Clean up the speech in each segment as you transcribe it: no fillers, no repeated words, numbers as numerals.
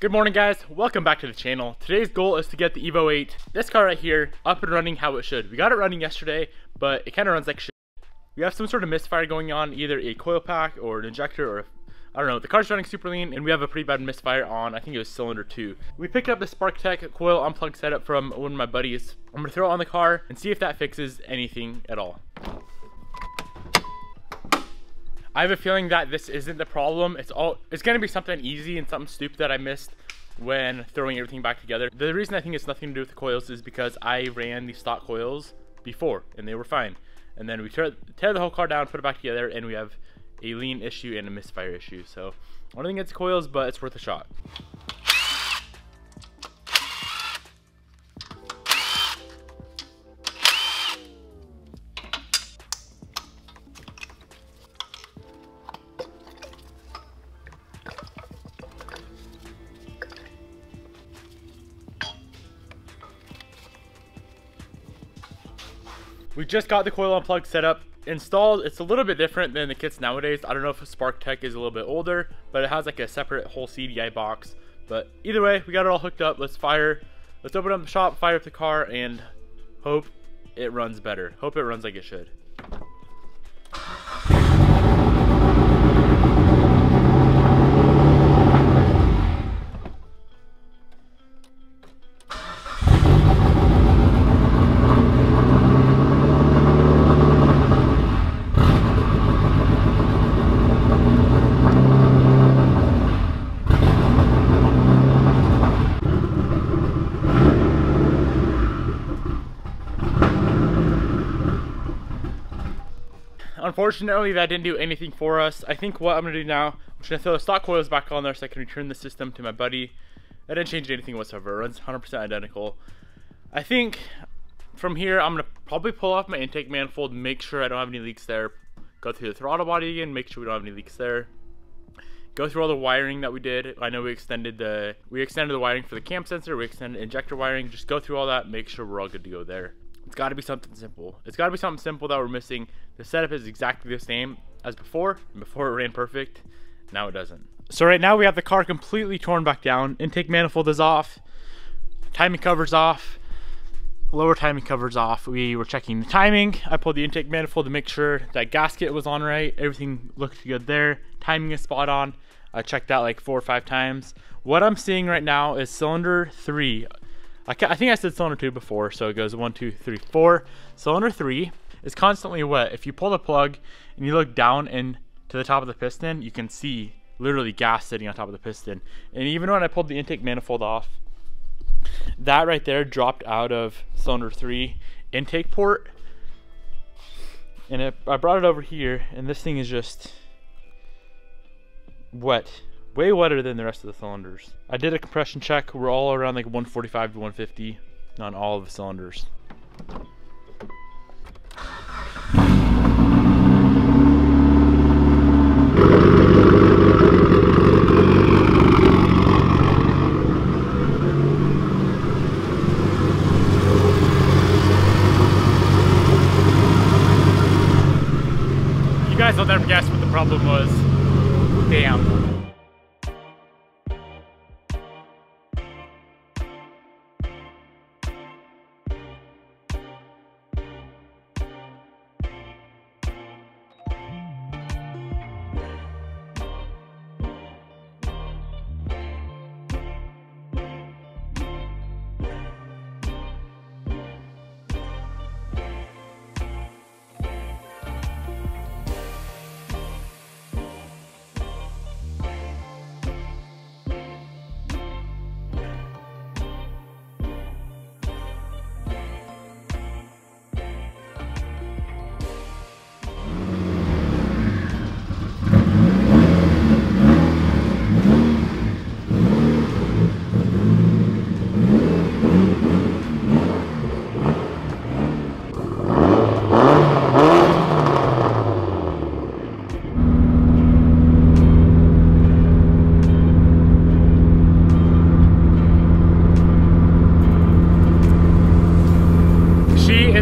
Good morning guys, welcome back to the channel. Today's goal is to get the Evo 8, this car right here, up and running how it should. We got it running yesterday, but it kind of runs like shit. We have some sort of misfire going on, either a coil pack or an injector or I don't know. The car's running super lean and we have a pretty bad misfire on, I think it was cylinder 2. We picked up the SparkTech coil unplug setup from one of my buddies. I'm gonna throw it on the car and see if that fixes anything at all. I have a feeling that this isn't the problem. It's gonna be something easy and something stupid that I missed when throwing everything back together. The reason I think it's nothing to do with the coils is because I ran the stock coils before and they were fine. And then we tear the whole car down, put it back together, and we have a lean issue and a misfire issue. So I don't think it's coils, but it's worth a shot. We just got the coil unplug set up, installed. It's a little bit different than the kits nowadays. I don't know if SparkTech is a little bit older, but it has like a separate whole CDI box. But either way, we got it all hooked up. Let's open up the shop, fire up the car, and hope it runs better. Hope it runs like it should. Unfortunately, that didn't do anything for us. I think what I'm gonna do now, I'm just gonna throw the stock coils back on there so I can return the system to my buddy. That didn't change anything whatsoever. It runs 100% identical. I think from here, I'm gonna probably pull off my intake manifold, make sure I don't have any leaks there. Go through the throttle body again, make sure we don't have any leaks there. Go through all the wiring that we did. I know we extended the wiring for the cam sensor, we extended injector wiring. Just go through all that, make sure we're all good to go there. It's got to be something simple. It's got to be something simple that we're missing. The setup is exactly the same as before. And before it ran perfect. Now it doesn't. So right now we have the car completely torn back down. Intake manifold is off. Timing cover's off. Lower timing cover's off. We were checking the timing. I pulled the intake manifold to make sure that gasket was on right. Everything looked good there. Timing is spot on. I checked that like 4 or 5 times. What I'm seeing right now is cylinder 3. I think I said cylinder 2 before, so it goes 1, 2, 3, 4. Cylinder 3 is constantly wet. If you pull the plug and you look down into the top of the piston, you can see literally gas sitting on top of the piston. And even when I pulled the intake manifold off, that right there dropped out of cylinder 3 intake port. And I brought it over here, and this thing is just wet. Way wetter than the rest of the cylinders. I did a compression check. We're all around like 145 to 150 on all of the cylinders. You guys will never guess what the problem was. Damn.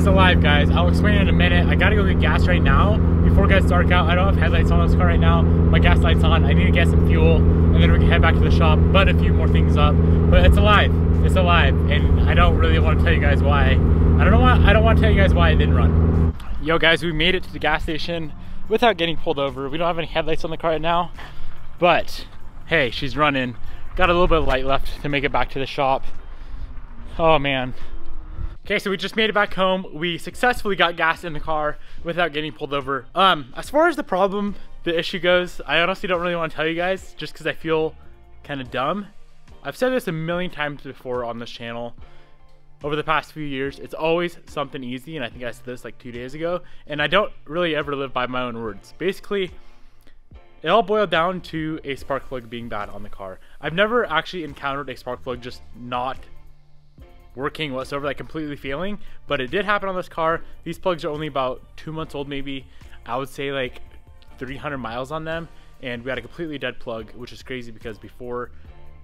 alive, guys. I'll explain in a minute. I gotta go get gas right now before it gets dark out. I don't have headlights on this car right now. My gas light's on. I need to get some fuel, and then we can head back to the shop, but a few more things up. But it's alive. It's alive, and I don't really want to tell you guys why. I don't want to tell you guys why it didn't run. Yo, guys, we made it to the gas station without getting pulled over. We don't have any headlights on the car right now, but hey, she's running. Got a little bit of light left to make it back to the shop. Oh man. Okay, so we just made it back home. We successfully got gas in the car without getting pulled over. As far as the issue goes, I honestly don't really want to tell you guys just because I feel kind of dumb. I've said this a million times before on this channel over the past few years. It's always something easy, and I think I said this like 2 days ago, and I don't really ever live by my own words. Basically, it all boiled down to a spark plug being bad on the car. I've never actually encountered a spark plug just not working whatsoever, like completely failing, but it did happen on this car. These plugs are only about 2 months old, maybe. I would say like 300 miles on them, and we had a completely dead plug, which is crazy because before,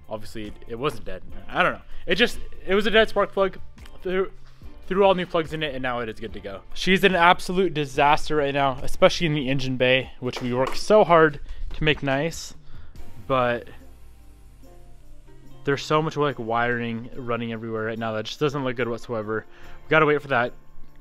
obviously, it wasn't dead. I don't know. It was a dead spark plug. Threw all new plugs in it, and now it is good to go. She's an absolute disaster right now, especially in the engine bay, which we worked so hard to make nice, but there's so much like wiring running everywhere right now that just doesn't look good whatsoever. We gotta wait for that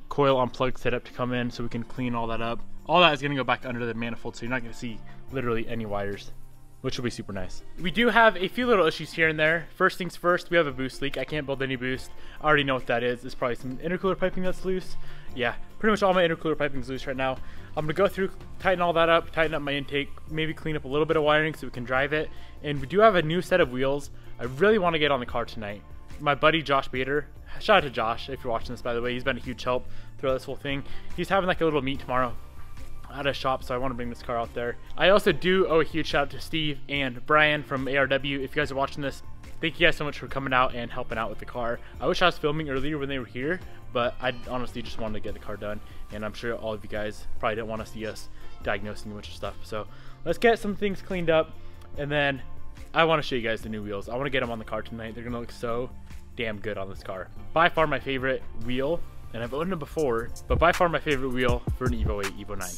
coil unplug setup to come in so we can clean all that up. All that is gonna go back under the manifold, so you're not gonna see literally any wires, which will be super nice. We do have a few little issues here and there. First things first, we have a boost leak. I can't build any boost. I already know what that is. It's probably some intercooler piping that's loose. Yeah, pretty much all my intercooler piping is loose right now. I'm gonna go through, tighten all that up, tighten up my intake, maybe clean up a little bit of wiring so we can drive it. And we do have a new set of wheels. I really want to get on the car tonight. My buddy Josh Bader, shout out to Josh if you're watching this, by the way. He's been a huge help throughout this whole thing. He's having like a little meet tomorrow at a shop, so I want to bring this car out there. I also do owe a huge shout out to Steve and Brian from ARW. If you guys are watching this, thank you guys so much for coming out and helping out with the car. I wish I was filming earlier when they were here, but I honestly just wanted to get the car done, and I'm sure all of you guys probably didn't want to see us diagnosing a bunch of stuff. So let's get some things cleaned up, and then I want to show you guys the new wheels. I want to get them on the car tonight. They're gonna look so damn good on this car. By far my favorite wheel, and I've owned them before, but by far my favorite wheel for an Evo 8, Evo 9.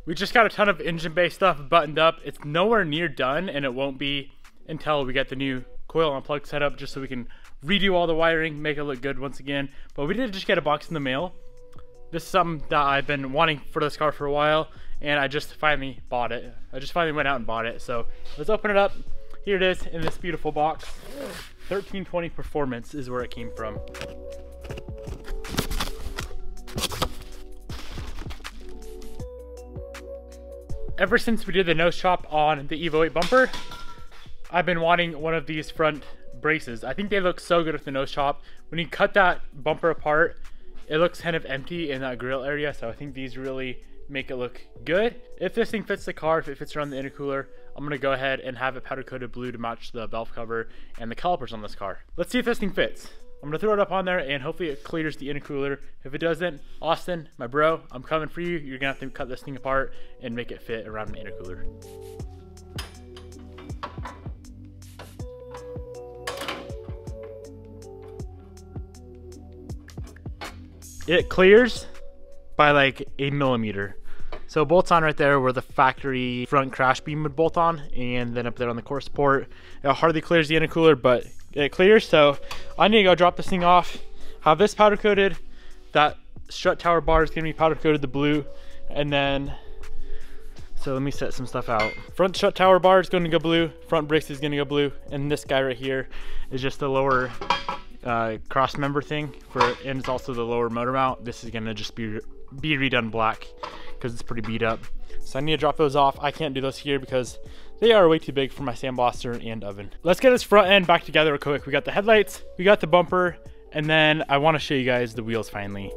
We just got a ton of engine bay stuff buttoned up. It's nowhere near done, and it won't be until we get the new coil unplug set up, just so we can redo all the wiring, make it look good once again. But we did just get a box in the mail. This is something that I've been wanting for this car for a while, and I just finally bought it. I just finally went out and bought it. So let's open it up. Here it is in this beautiful box. 1320 Performance is where it came from. Ever since we did the nose chop on the Evo 8 bumper, I've been wanting one of these front braces. I think they look so good with the nose chop. When you cut that bumper apart, it looks kind of empty in that grill area, so I think these really make it look good. If this thing fits the car, if it fits around the intercooler, I'm gonna go ahead and have it powder coated blue to match the valve cover and the calipers on this car. Let's see if this thing fits. I'm gonna throw it up on there and hopefully it clears the intercooler. If it doesn't, Austin, my bro, I'm coming for you. You're gonna have to cut this thing apart and make it fit around the intercooler. It clears by like 1 millimeter. So it bolts on right there where the factory front crash beam would bolt on, and then up there on the core support. It hardly clears the intercooler, but it clears. So I need to go drop this thing off, have this powder coated. That strut tower bar is gonna be powder coated the blue, and then, so let me set some stuff out. Front strut tower bar is gonna go blue, front brakes is gonna go blue, and this guy right here is just the lower cross member thing and it's also the lower motor mount. This is gonna just be redone black because it's pretty beat up. So I need to drop those off. I can't do those here because they are way too big for my sandblaster and oven. Let's get this front end back together real quick. We got the headlights, we got the bumper, and then I want to show you guys the wheels finally.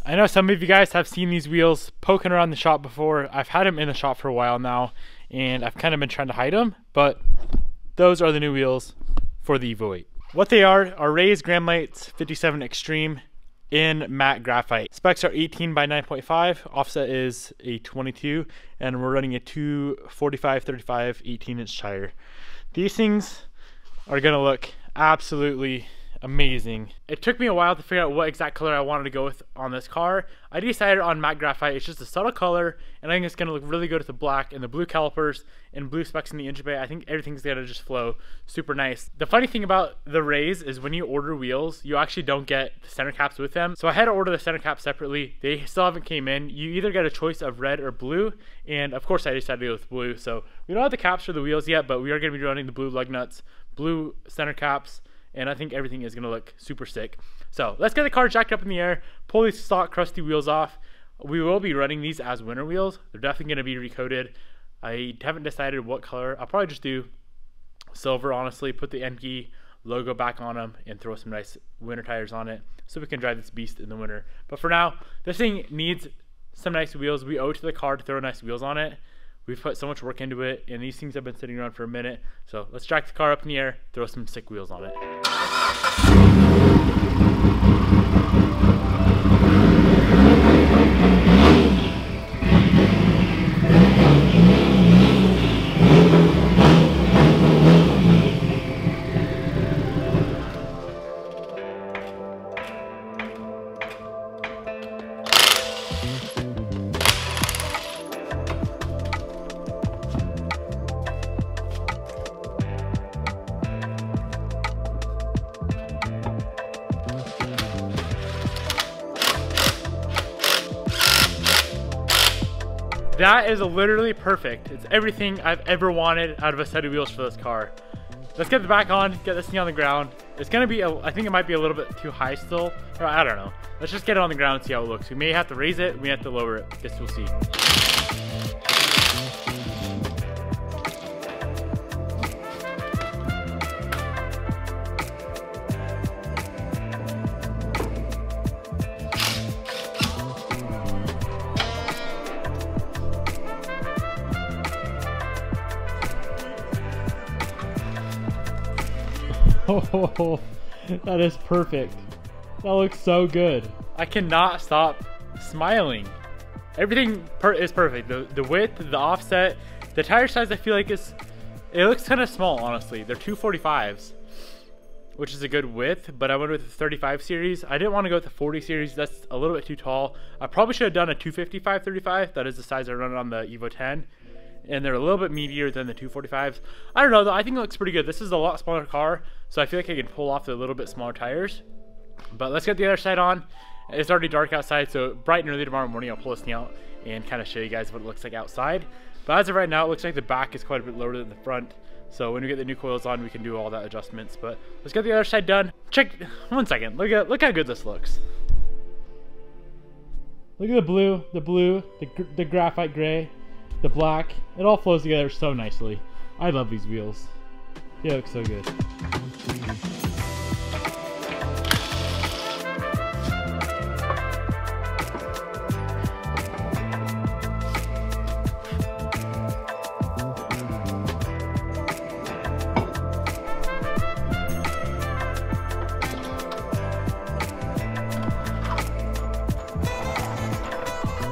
I know some of you guys have seen these wheels poking around the shop before. I've had them in the shop for a while now, and I've kind of been trying to hide them, but those are the new wheels for the Evo 8. What they are raised Graham Lights 57 Extreme in matte graphite. Specs are 18 by 9.5, offset is a 22, and we're running a 245/35 18-inch tire. These things are gonna look absolutely amazing. It took me a while to figure out what exact color I wanted to go with on this car. I decided on matte graphite. It's just a subtle color, and I think it's gonna look really good with the black and the blue calipers and blue specs in the engine bay. I think everything's gonna just flow super nice. The funny thing about the Rays is when you order wheels, you actually don't get the center caps with them. So I had to order the center caps separately. They still haven't came in. You either get a choice of red or blue, and of course I decided to go with blue. So we don't have the caps for the wheels yet, but we are gonna be running the blue lug nuts, blue center caps, and I think everything is gonna look super sick. So let's get the car jacked up in the air, pull these stock crusty wheels off. We will be running these as winter wheels. They're definitely gonna be recoated. I haven't decided what color. I'll probably just do silver, honestly, put the Enki logo back on them and throw some nice winter tires on it so we can drive this beast in the winter. But for now, this thing needs some nice wheels. We owe it to the car to throw nice wheels on it. We've put so much work into it, and these things have been sitting around for a minute. So let's jack the car up in the air, throw some sick wheels on it. That is literally perfect. It's everything I've ever wanted out of a set of wheels for this car. Let's get the back on, get this thing on the ground. It's gonna be, I think it might be a little bit too high still, or I don't know. Let's just get it on the ground and see how it looks. We may have to raise it, we may have to lower it. Guess we'll see. Oh, that is perfect. That looks so good. I cannot stop smiling. Everything is perfect. The width, the offset, the tire size I feel like it looks kind of small, honestly. They're 245s, which is a good width, but I went with the 35 series. I didn't want to go with the 40 series. That's a little bit too tall. I probably should have done a 255/35. That is the size I run on the Evo 10. And they're a little bit meatier than the 245s. I don't know though, I think it looks pretty good. This is a lot smaller car, so I feel like I can pull off the little bit smaller tires. But let's get the other side on. It's already dark outside, so bright and early tomorrow morning I'll pull this thing out and kind of show you guys what it looks like outside. But as of right now, it looks like the back is quite a bit lower than the front. So when we get the new coils on, we can do all that adjustments. But let's get the other side done. Check, 1 second, look how good this looks. Look at the blue, the graphite gray, the black. It all flows together so nicely. I love these wheels. They look so good.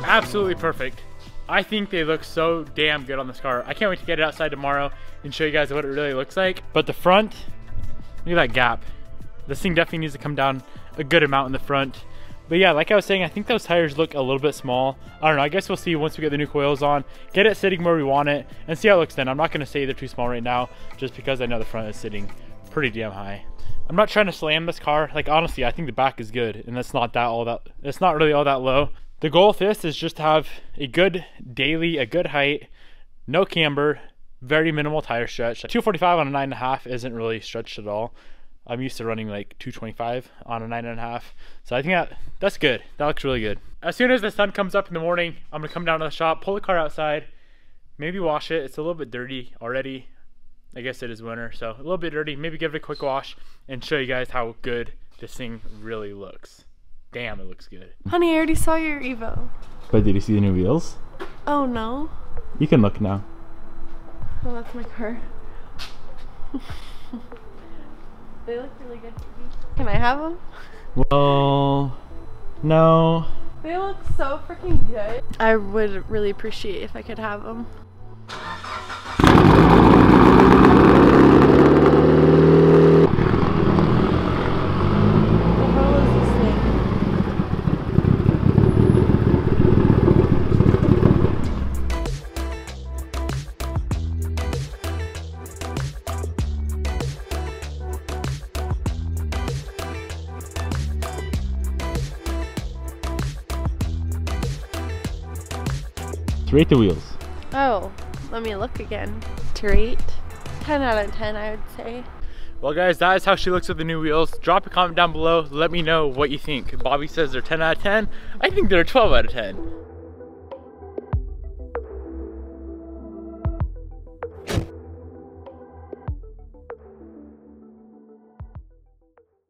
Absolutely perfect. I think they look so damn good on this car. I can't wait to get it outside tomorrow and show you guys what it really looks like. But the front, look at that gap. This thing definitely needs to come down a good amount in the front. But yeah, like I was saying, I think those tires look a little bit small. I don't know, I guess we'll see once we get the new coils on, get it sitting where we want it, and see how it looks then. I'm not gonna say they're too small right now, just because I know the front is sitting pretty damn high. I'm not trying to slam this car. Like honestly, I think the back is good, and it's not really all that low. The goal of this is just to have a good daily, a good height, no camber, very minimal tire stretch. 245 on a 9.5 isn't really stretched at all. I'm used to running like 225 on a 9.5. So I think that's good. That looks really good. As soon as the sun comes up in the morning, I'm gonna come down to the shop, pull the car outside, maybe wash it. It's a little bit dirty already. I guess it is winter, so a little bit dirty. Maybe give it a quick wash and show you guys how good this thing really looks. Damn, it looks good. Honey, I already saw your Evo. But did you see the new wheels? Oh no. You can look now. Oh, that's my car. They look really good. Can I have them? Well, no. They look so freaking good. I would really appreciate if I could have them. What the hell is this thing? Rate the wheels. Oh, let me look again. To rate 10 out of 10, I would say. Well guys, that is how she looks with the new wheels. Drop a comment down below. Let me know what you think. Bobby says they're 10 out of 10. I think they're 12 out of 10.